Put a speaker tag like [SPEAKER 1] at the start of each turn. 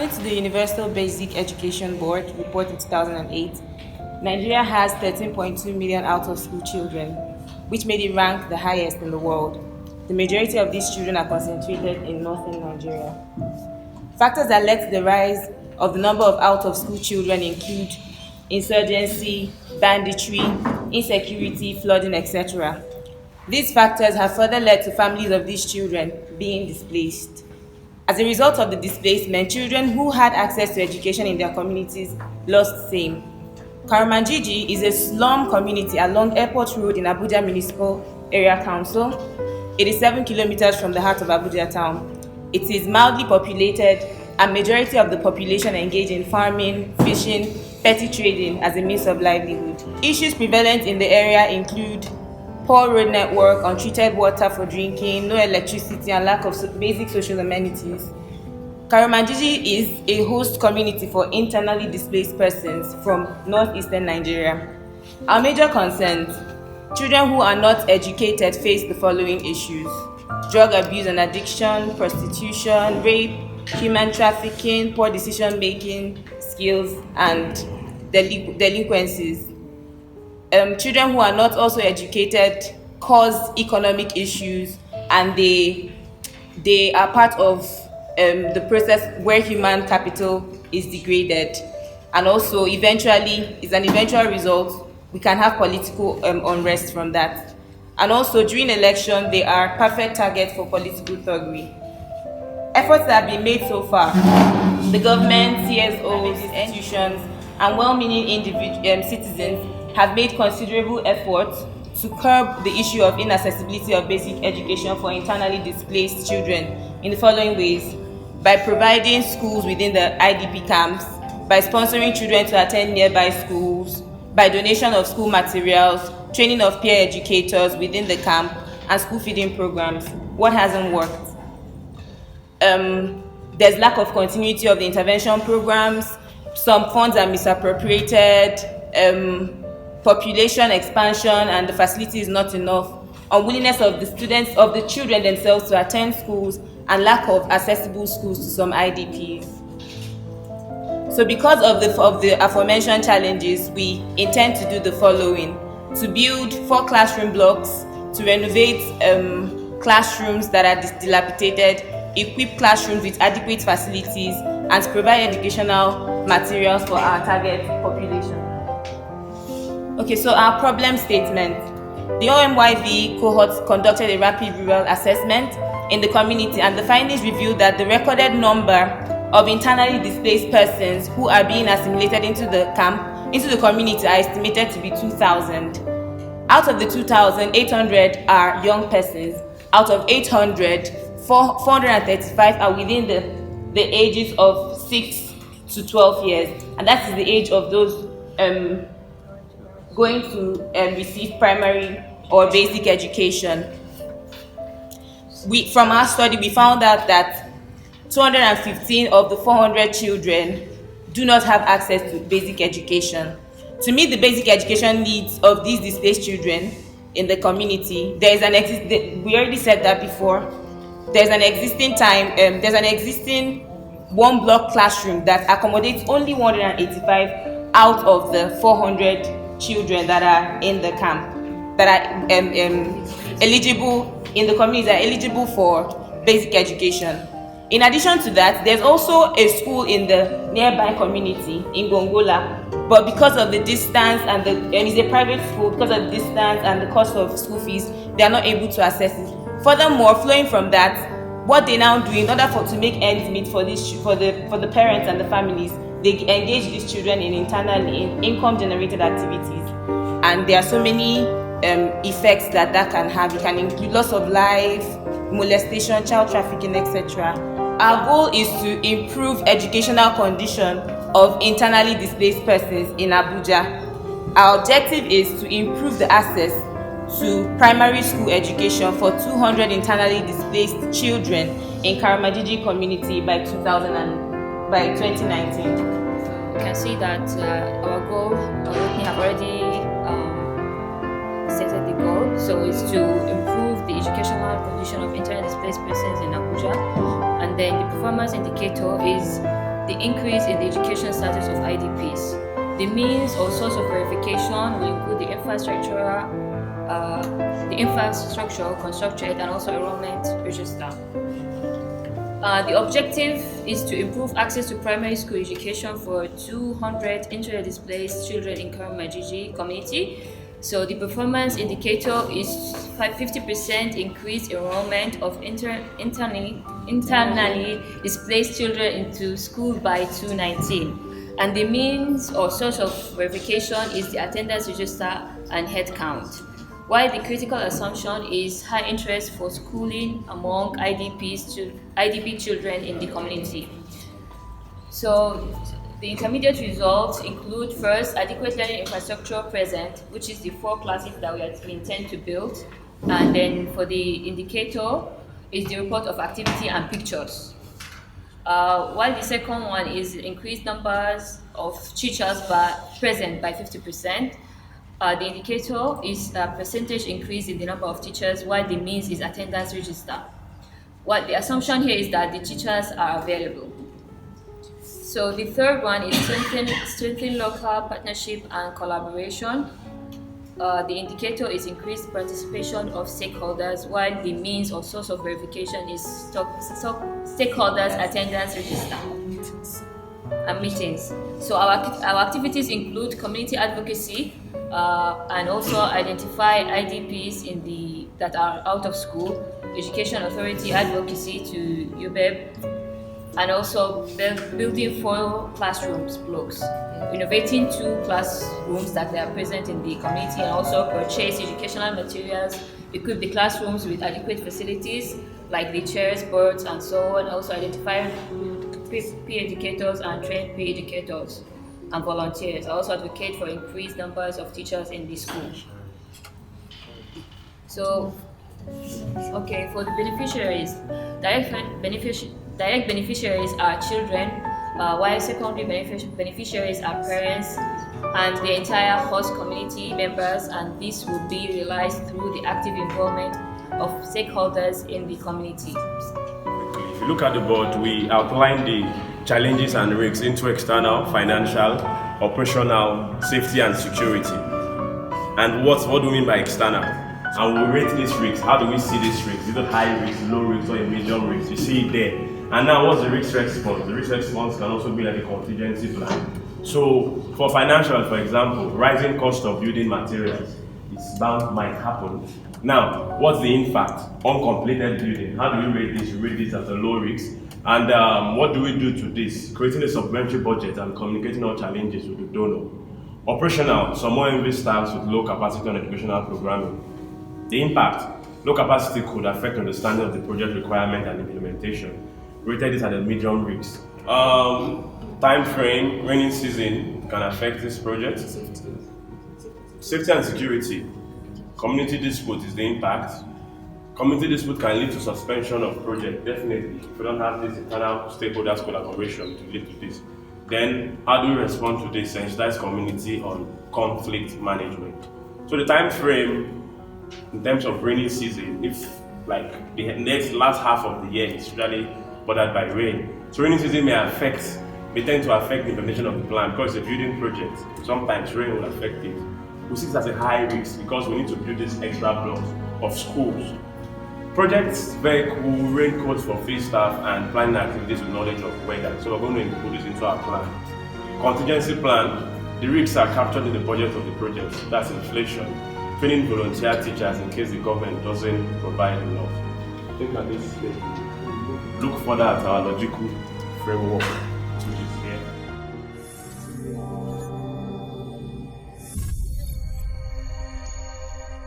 [SPEAKER 1] According to the Universal Basic Education Board report in 2008, Nigeria has 13.2 million out-of-school children, which made it rank the highest in the world. The majority of these children are concentrated in northern Nigeria. Factors that led to the rise of the number of out-of-school children include insurgency, banditry, insecurity, flooding, etc. These factors have further led to families of these children being displaced. As a result of the displacement, children who had access to education in their communities lost same. Karamanjiji is a slum community along Airport Road in Abuja Municipal Area Council. It is 7 kilometers from the heart of Abuja town. It is mildly populated, and majority of the population engage in farming, fishing, petty trading as a means of livelihood. Issues prevalent in the area include poor road network, untreated water for drinking, no electricity, and lack of basic social amenities. Karamanjiji is a host community for internally displaced persons from northeastern Nigeria. Our major concerns: children who are not educated face the following issues: drug abuse and addiction, prostitution, rape, human trafficking, poor decision-making skills, and delinquencies. Children who are not also educated cause economic issues, and they are part of the process where human capital is degraded, and also eventually is an eventual result we can have political unrest from that. And also during election they are perfect targets for political thuggery. Efforts that have been made so far: the government, CSOs, institutions, and well-meaning citizens have made considerable efforts to curb the issue of inaccessibility of basic education for internally displaced children in the following ways: by providing schools within the IDP camps, by sponsoring children to attend nearby schools, by donation of school materials, training of peer educators within the camp, and school feeding programs. What hasn't worked? There's lack of continuity of the intervention programs, some funds are misappropriated, population expansion and the facility is not enough, unwillingness of the students, of the children themselves to attend schools, and lack of accessible schools to some IDPs. So because of the aforementioned challenges, we intend to do the following: to build 4 classroom blocks, to renovate classrooms that are dilapidated, equip classrooms with adequate facilities, and to provide educational materials for our target population. Okay, so our problem statement. The OMYV cohort conducted a rapid rural assessment in the community, and the findings revealed that the recorded number of internally displaced persons who are being assimilated into the community are estimated to be 2,000. Out of the 2,000, 800 are young persons. Out of 800, 435 are within the ages of 6 to 12 years, and that is the age of those going to receive primary or basic education. From our study, we found out that 215 of the 400 children do not have access to basic education. To meet the basic education needs of these displaced children in the community, we already said that before, there's an existing one block classroom that accommodates only 185 out of the 400 children that are in the camp, that are eligible in the community, that are eligible for basic education. In addition to that, there's also a school in the nearby community in Gongola, but because of the distance and it's a private school, because of the distance and the cost of school fees, they are not able to access it. Furthermore, flowing from that, what they now do in order to make ends meet for the parents and the families, they engage these children in income generated activities, and there are so many effects that can have. It can include loss of life, molestation, child trafficking, etc. Our goal is to improve educational condition of internally displaced persons in Abuja. Our objective is to improve the access to primary school education for 200 internally displaced children in Karamanjiji community by 2019.
[SPEAKER 2] You can see that our goal, we have already stated the goal, so it's to improve the educational condition of internally displaced persons in Abuja, and then the performance indicator is the increase in the education status of IDPs. The means or source of verification will include the infrastructure constructed, and also enrollment register. The objective is to improve access to primary school education for 200 internally displaced children in Majiji community. So the performance indicator is 50% increased enrollment of internally displaced children into school by 2019. And the means or source of verification is the attendance register and head count. While the critical assumption is high interest for schooling among IDP children in the community. So the intermediate results include first, adequate learning infrastructure present, which is the 4 classes that we intend to build. And then for the indicator is the report of activity and pictures. While the second one is increased numbers of teachers present by 50%. The indicator is a percentage increase in the number of teachers, while the means is attendance register. What the assumption here is that the teachers are available. So the third one is strengthen local partnership and collaboration. The indicator is increased participation of stakeholders, while the means or source of verification is stakeholders attendance register and meetings. So our activities include community advocacy, and also identify IDPs that are out of school, education authority advocacy to UBEB, and also building 4 classrooms blocks, innovating 2 classrooms that are present in the community, and also purchase educational materials, equip the classrooms with adequate facilities like the chairs, boards, and so on. Also identify peer educators and train peer educators and volunteers. I also advocate for increased numbers of teachers in the school. So, okay, for the beneficiaries, direct beneficiaries are children, while secondary beneficiaries are parents and the entire host community members, and this will be realized through the active involvement of stakeholders in the community.
[SPEAKER 3] If you look at the board, we outline the challenges and risks into external, financial, operational, safety and security. And what do we mean by external? And we rate these risks. How do we see these risks? Is it high risk, low risk, or a medium risk? You see it there. And now what's the risk response? The risk response can also be like a contingency plan. So for financial, for example, rising cost of building materials, might happen. Now, what's the impact? Uncompleted building. How do we rate this? We rate this as a low risk. And what do we do to this? Creating a supplementary budget and communicating all challenges with the donor. Operational, some more MV staffs with low capacity on educational programming. The impact, low capacity could affect understanding of the project requirement and implementation. Rated this at a medium risk. Time frame, rainy season can affect this project. Safety and security. Community dispute is the impact. Community dispute can lead to suspension of project, definitely. If we don't have this internal stakeholders collaboration to lead to this. Then, how do we respond to this sensitized community on conflict management? So the time frame, in terms of rainy season, if like the last half of the year is usually bothered by rain. So rainy season may tend to affect the implementation of the plan because it's a building project. Sometimes rain will affect it. We see this as a high risk because we need to build these extra blocks of schools. Projects, vehicle, raincoats for field staff, and planning activities with knowledge of weather. So we're going to include this into our plan. Contingency plan, the risks are captured in the budget of the project. That's inflation. Training volunteer teachers in case the government doesn't provide enough. I think at this stage, look further at our logical framework, which is here.